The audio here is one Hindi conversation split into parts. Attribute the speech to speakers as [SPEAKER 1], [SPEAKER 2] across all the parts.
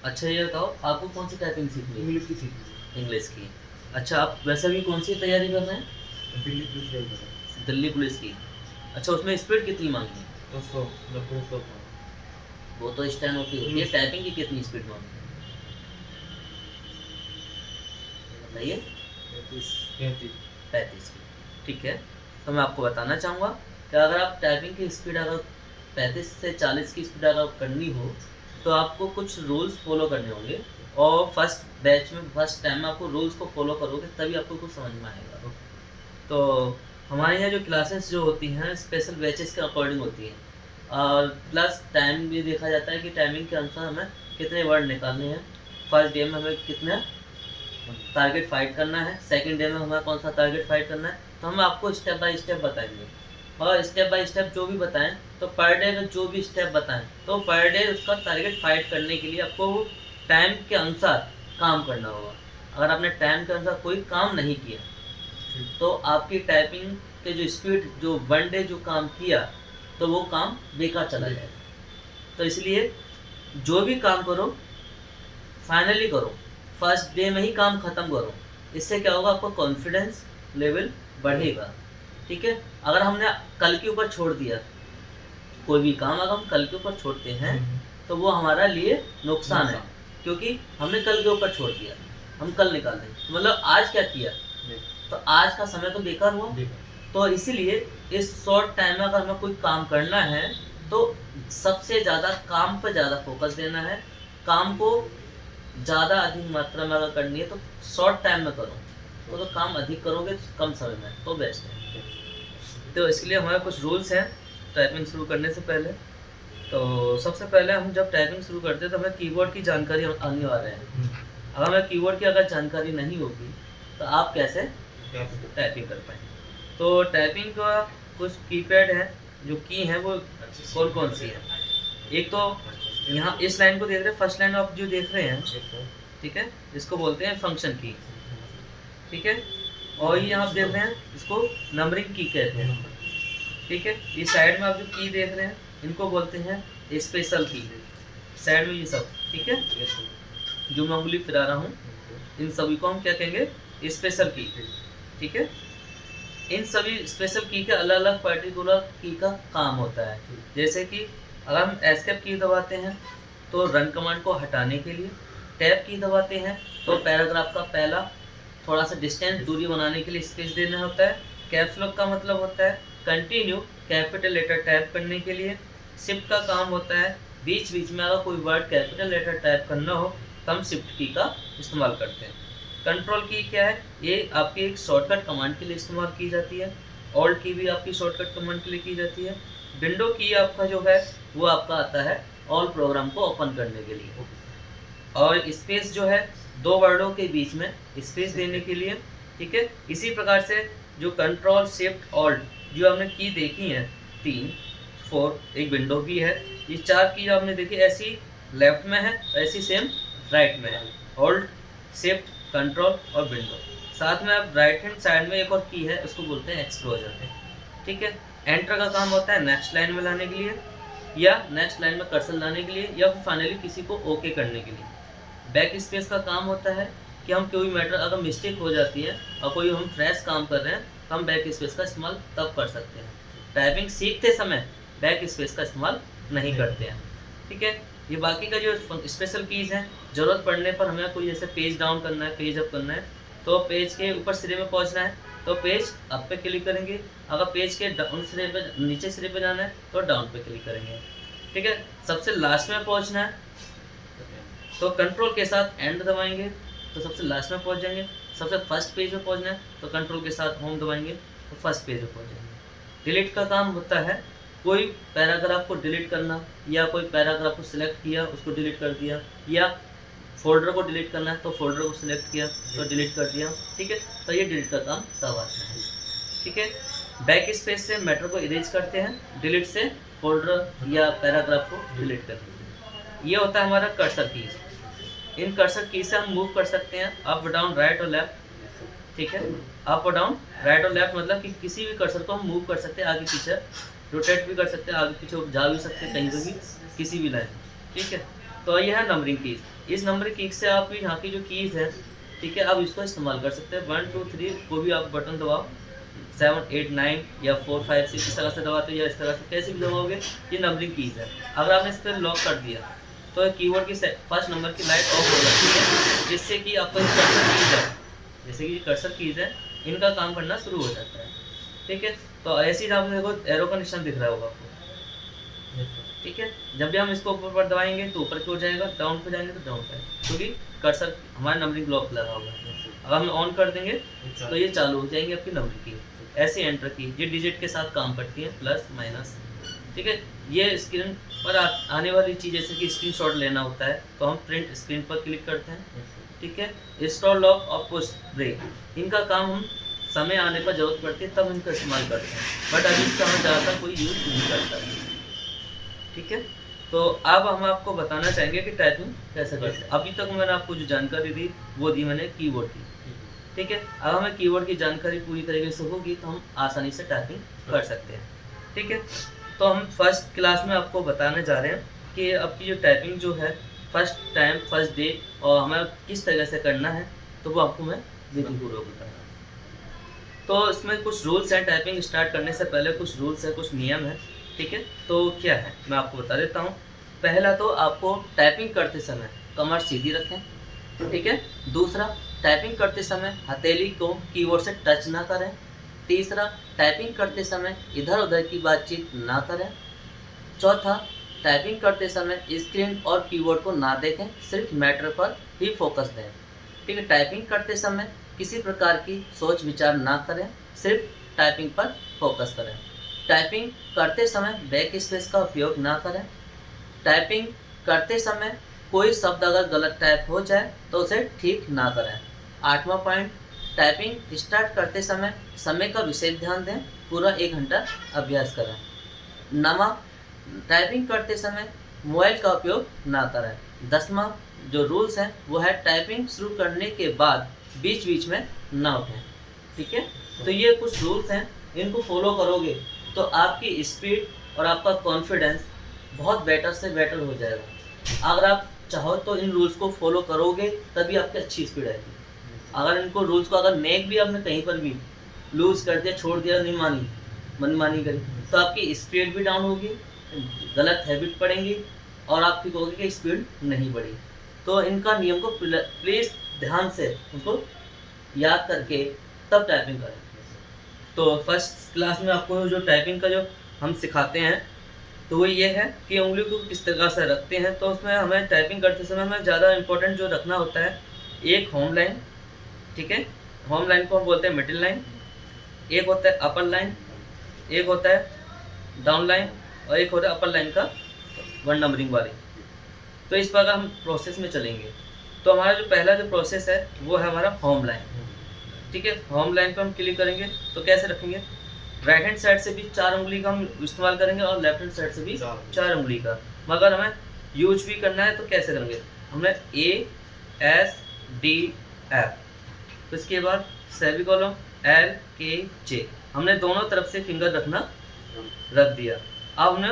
[SPEAKER 1] अच्छा ये बताओ, आपको कौन सी टाइपिंग सीखनी है?
[SPEAKER 2] इंग्लिश की सीखी
[SPEAKER 1] इंग्लिश की। अच्छा, आप वैसे भी कौन सी तैयारी कर रहे हैं?
[SPEAKER 2] है, दिल्ली पुलिस ट्राई कर रहा है।
[SPEAKER 1] दिल्ली पुलिस की। अच्छा, उसमें स्पीड कितनी मांगनी है?
[SPEAKER 2] तो 100 लगभग 100 का।
[SPEAKER 1] वो तो स्टेनो की होती है, टाइपिंग की कितनी स्पीड मांगनी है बताइए?
[SPEAKER 2] 35।
[SPEAKER 1] 35 की। ठीक है, तो मैं आपको बताना चाहूँगा कि अगर आप टाइपिंग की स्पीड अगर 35 से 40 की स्पीड अगर करनी हो, तो आपको कुछ रूल्स फॉलो करने होंगे। और फर्स्ट बैच में फर्स्ट टाइम में आपको रूल्स को फॉलो करोगे तभी आपको कुछ समझ में आएगा। तो हमारे यहाँ जो क्लासेस जो होती हैं स्पेशल बैचेस के अकॉर्डिंग होती हैं, और प्लस टाइम भी देखा जाता है कि टाइमिंग के अनुसार हमें कितने वर्ड निकालने हैं। फर्स्ट डे में हमें कितना टारगेट फाइट करना है, सेकंड डे में हमें कौन सा टारगेट फाइट करना है, तो हम आपको स्टेप बाय स्टेप बताएंगे। और स्टेप बाय स्टेप जो भी बताएं, तो पर डे का जो भी स्टेप बताएं, तो पर डे उसका टारगेट फाइट करने के लिए आपको टाइम के अनुसार काम करना होगा। अगर आपने टाइम के अनुसार कोई काम नहीं किया, तो आपकी टाइपिंग के जो स्पीड जो वन डे जो काम किया, तो वो काम बेकार चला जाएगा। तो इसलिए जो भी काम करो फाइनली करो, फर्स्ट डे में ही काम खत्म करो। इससे क्या होगा, आपका कॉन्फिडेंस लेवल बढ़ेगा। ठीक है, अगर हमने कल के ऊपर छोड़ दिया कोई भी काम, अगर हम कल के ऊपर छोड़ते हैं तो वो हमारा लिए नुकसान है, क्योंकि हमने कल के ऊपर छोड़ दिया, हम कल निकाल दें मतलब आज क्या किया, तो आज का समय तो बेकार हुआ। तो इसीलिए इस शॉर्ट टाइम में अगर हमें कोई काम करना है, तो सबसे ज़्यादा काम पर ज़्यादा फोकस देना है। काम को ज़्यादा अधिक मात्रा में अगर करनी है तो शॉर्ट टाइम में करो, तो काम अधिक करोगे कम समय में, तो बेस्ट है। तो इसके लिए हमारे कुछ रूल्स हैं टाइपिंग शुरू करने से पहले। तो सबसे पहले हम जब टाइपिंग शुरू करते हैं तो हमें कीबोर्ड की जानकारी अनिवार्य है। अगर हमें कीबोर्ड की अगर जानकारी नहीं होगी तो आप कैसे टाइपिंग कर पाएंगे। तो टाइपिंग का कुछ कीपैड है, जो की है वो कौन कौन सी है। एक तो यहाँ इस लाइन को देख रहे हैं, फर्स्ट लाइन आप जो देख रहे हैं, ठीक है, इसको बोलते हैं फंक्शन की। ठीक है, और ये आप देख रहे हैं इसको नंबरिंग की कहते हैं। ठीक है, ये साइड में आप जो की देख रहे हैं इनको बोलते हैं स्पेशल की, साइड में ये सब। ठीक है, जो मैं उंगली फिरा रहा हूँ इन सभी को हम क्या कहेंगे, स्पेशल की। ठीक है, इन सभी स्पेशल की के अलग अलग पर्टिकुलर की का काम होता है। जैसे कि अगर हम एस्केप की दबाते हैं तो रन कमांड को हटाने के लिए, टैब की दबाते हैं तो पैराग्राफ का पहला थोड़ा सा डिस्टेंस दूरी बनाने के लिए स्पेस देना होता है। कैप्स लॉक का मतलब होता है कंटिन्यू कैपिटल लेटर टाइप करने के लिए। शिफ्ट का काम होता है बीच बीच में अगर कोई वर्ड कैपिटल लेटर टाइप करना हो तो हम शिफ्ट की का इस्तेमाल करते हैं। कंट्रोल की क्या है, ये आपकी एक शॉर्टकट कमांड के लिए इस्तेमाल की जाती है। ऑल्ट की भी आपकी शॉर्टकट कमांड के लिए की जाती है। विंडो की आपका जो है वो आपका आता है ऑल प्रोग्राम को ओपन करने के लिए। और स्पेस जो है दो वर्डों के बीच में स्पेस देने के लिए। ठीक है, इसी प्रकार से जो कंट्रोल शिफ्ट ऑल्ट जो हमने की देखी है 3 4, एक विंडो की है, ये 4 की जो आपने देखी ऐसी लेफ्ट में है, ऐसी सेम राइट में है, ऑल्ट शिफ्ट कंट्रोल और विंडो। साथ में आप राइट हैंड साइड में एक और की है, उसको बोलते हैं एक्सप्लोजर। ठीक है, एंटर का काम होता है नेक्स्ट लाइन में लाने के लिए, या नेक्स्ट लाइन में कर्सर लाने के लिए, या फिर फाइनली किसी को ओके करने के लिए। बैक स्पेस का काम होता है कि हम कोई मैटर अगर मिस्टेक हो जाती है और कोई हम फ्रेश काम कर रहे हैं तो हम बैक स्पेस का इस्तेमाल तब कर सकते हैं। टाइपिंग सीखते समय बैक स्पेस का इस्तेमाल नहीं करते हैं। ठीक है, ये बाकी का जो स्पेशल कीज़ हैं, ज़रूरत पड़ने पर हमें कोई जैसे पेज डाउन करना है, पेज अप करना है, तो पेज के ऊपर सिरे में पहुंचना है तो पेज अप पे क्लिक करेंगे। अगर पेज के डाउन सिरे पे नीचे सिरे पे जाना है तो डाउन पे क्लिक करेंगे। ठीक है, सबसे लास्ट में पहुंचना है तो कंट्रोल के साथ एंड दबाएंगे तो सबसे लास्ट में पहुंच जाएंगे। सबसे फर्स्ट पेज में पहुंचना है तो कंट्रोल के साथ होम दबाएंगे तो फर्स्ट पेज में पहुंच जाएंगे। डिलीट का काम होता है कोई पैराग्राफ को डिलीट करना, या कोई पैराग्राफ को सिलेक्ट किया उसको डिलीट कर दिया, या फोल्डर को डिलीट करना है तो फोल्डर को सिलेक्ट किया तो डिलीट कर दिया। ठीक है, तो ये डिलीट का काम तब आता है। ठीक है, बैक स्पेस से मैटर को इरेज करते हैं, डिलीट से फोल्डर या पैराग्राफ को डिलीट कर देते हैं। ये होता है हमारा कर्सर कीज। इन कर्सर की से हम मूव कर सकते हैं अप डाउन राइट और लेफ्ट। ठीक है, अप और डाउन राइट और लेफ्ट मतलब कि किसी भी कर्सर को हम मूव कर सकते हैं, आगे पीछे रोटेट भी कर सकते हैं, आगे पीछे जा भी सकते हैं कहीं पे भी, किसी भी लाइन। ठीक है, तो ये है नंबरिंग कीज। इस नंबरिंग कीज से आप यहाँ की जो कीज है, ठीक है, आप इसको इस्तेमाल कर सकते हैं। 1 2 3 कोई भी आप बटन दबाओ, 7 8 9 या 4 5 6 इस तरह से दबाते हो या इस तरह से कैसे भी दबाओगे, ये नंबरिंग कीज है। अगर आपने इस पर लॉक कर दिया तो कीबोर्ड की फर्स्ट नंबर की लाइट ऑफ हो जाती है, जिससे कि आपका जो कर्सर कीज है, जैसे कि कर्सर कीज है, इनका काम करना शुरू हो जाता है। ठीक है, तो ऐसे ही आपने देखो एरो का निशान दिख रहा होगा आपको। ठीक है, जब भी हम इसको ऊपर पर दबाएंगे तो ऊपर की ओर जाएगा, डाउन पे जाएंगे तो डाउन पे, क्योंकि कर्सर हमारा नंबरिंग ब्लॉक लगा होगा। अगर हम ऑन कर देंगे तो ये चालू हो जाएंगे आपकी नंबरिंग की। ऐसे एंटर की ये डिजिट के साथ काम करती है, प्लस माइनस। ठीक है, ये स्क्रीन पर आने वाली चीज़ जैसे कि स्क्रीनशॉट लेना होता है तो हम प्रिंट स्क्रीन पर क्लिक करते हैं। ठीक है, इंस्टॉल लॉक और पुश ब्रेक, इनका काम हम समय आने पर जरूरत पड़ती है तब इनका इस्तेमाल करते हैं, बट अभी इसका हम ज़्यादातर कोई यूज़ नहीं करता है। ठीक है, तो अब हम आपको बताना चाहेंगे कि टाइपिंग कैसे करते हैं। अभी तक मैंने आपको जो जानकारी दी वो दी मैंने कीबोर्ड की। ठीक है, अब हमें कीबोर्ड की जानकारी पूरी तरीके से होगी तो हम आसानी से टाइपिंग कर सकते हैं। ठीक है, तो हम फर्स्ट क्लास में आपको बताने जा रहे हैं कि आपकी जो टाइपिंग जो है फर्स्ट टाइम फर्स्ट डे और हमें किस तरह से करना है, तो वो आपको मैं विधिपूर्वक बताऊंगा। तो इसमें कुछ रूल्स हैं, टाइपिंग स्टार्ट करने से पहले कुछ रूल्स है, कुछ नियम है। ठीक है, तो क्या है मैं आपको बता देता हूँ। पहला तो आपको टाइपिंग करते समय कमर सीधी रखें। ठीक है, दूसरा टाइपिंग करते समय हथेली को कीबोर्ड से टच ना करें। तीसरा, टाइपिंग करते समय इधर उधर की बातचीत ना करें। चौथा, टाइपिंग करते समय स्क्रीन और कीबोर्ड को ना देखें, सिर्फ मैटर पर ही फोकस दें। ठीक है, टाइपिंग करते समय किसी प्रकार की सोच विचार ना करें, सिर्फ टाइपिंग पर फोकस करें। टाइपिंग करते समय बैक स्पेस का उपयोग ना करें। टाइपिंग करते समय कोई शब्द अगर गलत टाइप हो जाए तो उसे ठीक ना करें। 8वां पॉइंट, टाइपिंग स्टार्ट करते समय का विशेष ध्यान दें, पूरा 1 घंटा अभ्यास करें। 9वां, टाइपिंग करते समय मोबाइल का उपयोग ना करें। 10वां जो रूल्स हैं वो है टाइपिंग शुरू करने के बाद बीच बीच में ना उठें। ठीक है, तो ये कुछ रूल्स हैं, इनको फॉलो करोगे तो आपकी स्पीड और आपका कॉन्फिडेंस बहुत बेटर से बेटर हो जाएगा। अगर आप चाहो तो इन रूल्स को फॉलो करोगे तभी आपकी अच्छी स्पीड आएगी। अगर इनको रूल्स को अगर नेक भी आपने कहीं पर भी लूज कर दिया, छोड़ दिया, नहीं मानी, मनमानी करी, तो आपकी स्पीड भी डाउन होगी, गलत हैबिट पड़ेंगी और आपकी कहोगे कि स्पीड नहीं बढ़ी। तो इनका नियम को प्लीज़ ध्यान से उनको याद करके तब टाइपिंग करें। तो फर्स्ट क्लास में आपको जो टाइपिंग का जो हम सिखाते हैं तो वो ये है कि उंगली को किस तरह से रखते हैं। तो उसमें हमें टाइपिंग करते समय हमें ज़्यादा इंपॉर्टेंट जो रखना होता है, एक होम लाइन, ठीक है, होम लाइन को हम बोलते हैं मिडिल लाइन, एक होता है अपर लाइन, एक होता है डाउन लाइन और एक होता है अपर लाइन का 1 नंबरिंग वाली। तो इस प्रकार हम प्रोसेस में चलेंगे। तो हमारा जो पहला जो प्रोसेस है वो है हमारा होम लाइन। ठीक है, होम लाइन पर हम क्लिक करेंगे तो कैसे रखेंगे, राइट हैंड साइड से भी 4 उंगली का हम इस्तेमाल करेंगे और लेफ्ट हैंड साइड से भी 4 उंगली का। मगर हमें यूज भी करना है तो कैसे करेंगे, हमने ASDF, तो इसके बाद सेमीकोलन LKJ, हमने दोनों तरफ से फिंगर रख दिया। अब हमने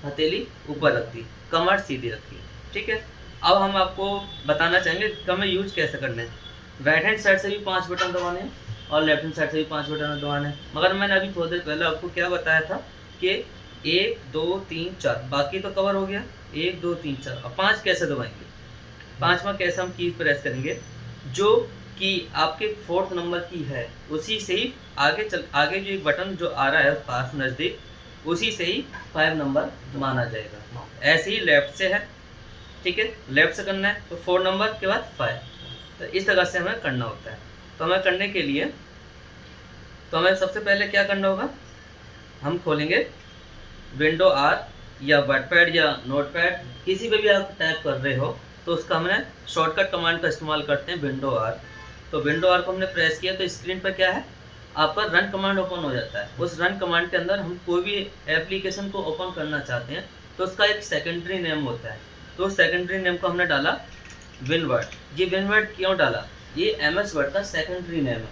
[SPEAKER 1] हथेली ऊपर रख दी, कमर सीधी रखी। ठीक है, अब हम आपको बताना चाहेंगे कि हमें यूज कैसे करने हैं। राइट हैंड साइड से भी 5 बटन दबाने हैं और लेफ्ट हैंड साइड से भी 5 बटन दबाने हैं। मगर मैंने अभी थोड़ी देर पहले आपको क्या बताया था कि 1 2 3 4, बाकी तो कवर हो गया, 1 2 3 4। अब 5 कैसे दबाएंगे, 5वां कैसे हम की प्रेस करेंगे, जो की आपके 4th नंबर की है उसी से ही आगे जो एक बटन जो आ रहा है पास नज़दीक, उसी से ही 5 नंबर माना जाएगा। ऐसे ही लेफ्ट से है, ठीक है, लेफ्ट से करना है तो 4 नंबर के बाद 5, तो इस तरह से हमें करना होता है। तो हमें करने के लिए तो हमें सबसे पहले क्या करना होगा, हम खोलेंगे विंडो R या वर्डपैड या नोटपैड, किसी पे भी आप टाइप कर रहे हो तो उसका हमने शॉर्टकट कमांड का इस्तेमाल करते हैं विंडो R। तो विंडो R को हमने प्रेस किया तो स्क्रीन पर क्या है, आपका रन कमांड ओपन हो जाता है। उस रन कमांड के अंदर हम कोई भी एप्लीकेशन को ओपन करना चाहते हैं तो उसका एक सेकेंडरी नेम होता है। तो सेकेंडरी नेम को हमने डाला विनवर्ड। ये विनवर्ड क्यों डाला, ये MS वर्ड का सेकेंडरी नेम है।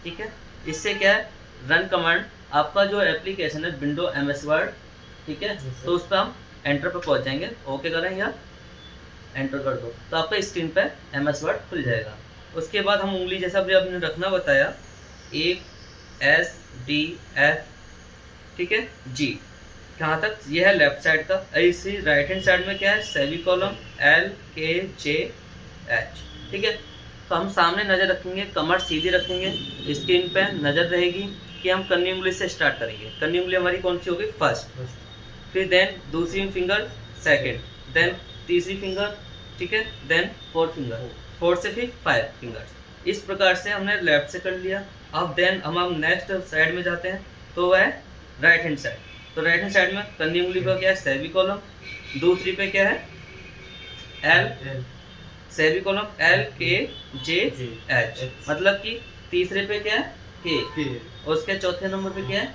[SPEAKER 1] ठीक है, इससे क्या है, रन कमांड आपका जो एप्लीकेशन है विंडो MS वर्ड, ठीक है, तो उस पर हम एंटर पर पहुंच जाएंगे। ओके करें या एंटर कर दो तो आपका स्क्रीन पे MS वर्ड खुल जाएगा। उसके बाद हम उंगली जैसा भी आपने रखना बताया, ASDF, ठीक है जी, कहाँ तक, ये है लेफ्ट साइड का। इसी राइट हैंड साइड में क्या है, सेमीकोलन LKJH, ठीक है। तो हम सामने नज़र रखेंगे, कमर सीधी रखेंगे, स्क्रीन पे नज़र रहेगी कि हम कन्नी उंगली से स्टार्ट करेंगे। कन्नी उंगली हमारी कौन सी होगी, फर्स्ट, फिर देन दूसरी फिंगर सेकंड, देन तीसरी फिंगर, ठीक है, देन फोर्थ फिंगर, फोर्थ से फिर 5 फिंगर्स। इस प्रकार से हमने लेफ्ट से कर लिया। अब देन हम नेक्स्ट साइड में जाते हैं, तो वह है राइट हैंड साइड। तो राइट हैंड साइड में कन्नी उंगली पर क्या है, सेमीकोलन, दूसरी पे क्या है, L, सेमीकोलन LKJH, मतलब कि तीसरे पे क्या है, K, और उसके चौथे नंबर पे क्या है,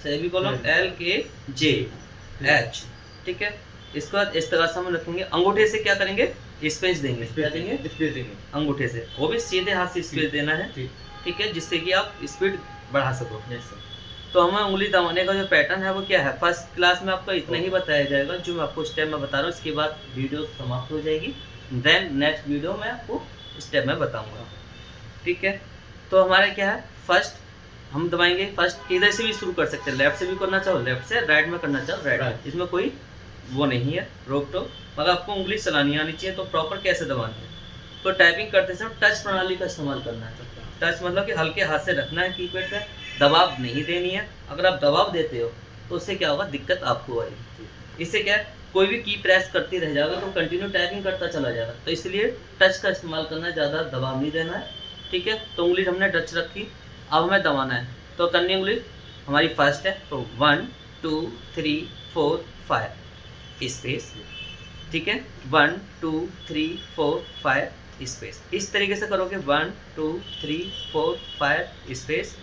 [SPEAKER 1] सेमीकोलन LKJH, ठीक है। इसके बाद इस तरह से हम रखेंगे, अंगूठे से क्या करेंगे, स्पेस देंगे, क्या देंगे,
[SPEAKER 2] स्पेस देंगे,
[SPEAKER 1] अंगूठे से, वो भी सीधे हाथ से स्पेस देना है, ठीक है, जिससे कि आप स्पीड बढ़ा सको। तो हमें उंगली दबाने का जो पैटर्न है वो क्या है, फर्स्ट क्लास में आपको इतना ही बताया जाएगा जो मैं आपको स्टेप में बता रहा हूँ। इसके बाद वीडियो समाप्त हो जाएगी, देन नेक्स्ट वीडियो में आपको स्टेप में बताऊंगा, ठीक है। तो हमारे क्या है, फर्स्ट हम दबाएंगे, फर्स्ट किधर से भी शुरू कर सकते हैं, लेफ्ट से भी करना चाहो लेफ्ट से, राइट में करना चाहो राइट में, इसमें कोई वो नहीं है रोक टोक, मगर आपको उंगली चलानी आनी चाहिए। तो प्रॉपर कैसे दबाना है, तो टाइपिंग करते समय टच प्रणाली का इस्तेमाल करना है। टच मतलब कि हल्के हाथ से रखना है कीपैड पे, दबाव नहीं देनी है। अगर आप दबाव देते हो तो उससे क्या होगा, दिक्कत आपको आएगी। इससे क्या है, कोई भी की प्रेस करती रह जाएगा तो कंटिन्यू टाइपिंग करता चला जाएगा। तो इसलिए टच का इस्तेमाल करना है, ज़्यादा दबाव नहीं देना है, ठीक है। तो उंगली हमने टच रखी, अब हमें दबाना है। तो कन्नी उंगली हमारी फर्स्ट है, तो 1 2 3 4 5 स्पेस, ठीक है, 1 2 3 4 5 स्पेस। इस तरीके से करोगे, 1 2 3 4 5 स्पेस,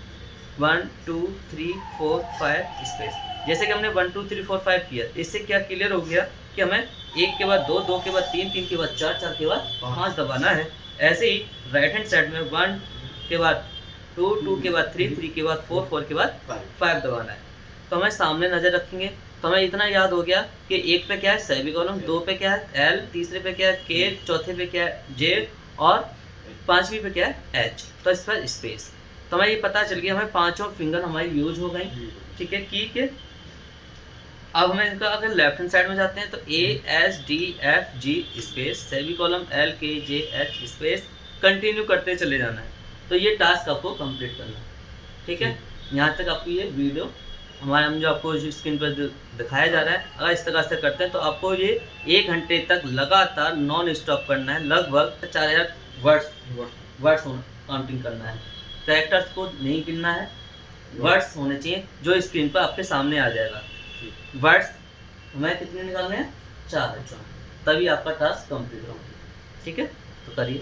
[SPEAKER 1] 1 2 3 4 5 स्पेस। जैसे कि हमने 1 2 3 4 5 किया, इससे क्या क्लियर हो गया कि हमें 1 के बाद 2, 2 के बाद 3, 3 के बाद 4, 4 के बाद 5 दबाना है। ऐसे ही राइट हैंड साइड में 1 के बाद 2, 2 के बाद 3, 3 के बाद 4, 4 के बाद 5 दबाना है। तो हमें सामने नज़र रखेंगे, तो हमें इतना याद हो गया कि 1 पे क्या है, सेमीकोलन, 2 पे क्या है, L, तीसरे पे क्या है, K, चौथे पे क्या है, J, और पांचवी पे क्या है, H। तो इस पर स्पेस। तो हमें ये पता चल गया, हमें पांचों फिंगर हमारी यूज हो गई, ठीक है, की के। अब हमें इनका अगर लेफ्ट हैंड साइड में जाते हैं तो ASDFG space, semicolon LKJH space, continue करते चले जाना है। तो ये टास्क आपको कंप्लीट करना है, ठीक है। यहाँ तक आपको ये वीडियो हमारे हम जो आपको स्क्रीन पर दिखाया जा रहा है, अगर इस तरह से करते हैं तो आपको ये 1 घंटे तक लगातार नॉन स्टॉप करना है, लगभग 4000 वर्ड्स काउंटिंग करना है। कैरेक्टर्स को नहीं गिनना है, वर्ड्स होने चाहिए जो स्क्रीन पर आपके सामने आ जाएगा। वर्ड्स हमें कितने निकालने हैं, 4, तभी आपका टास्क कंप्लीट होगा, ठीक है। तो करिए।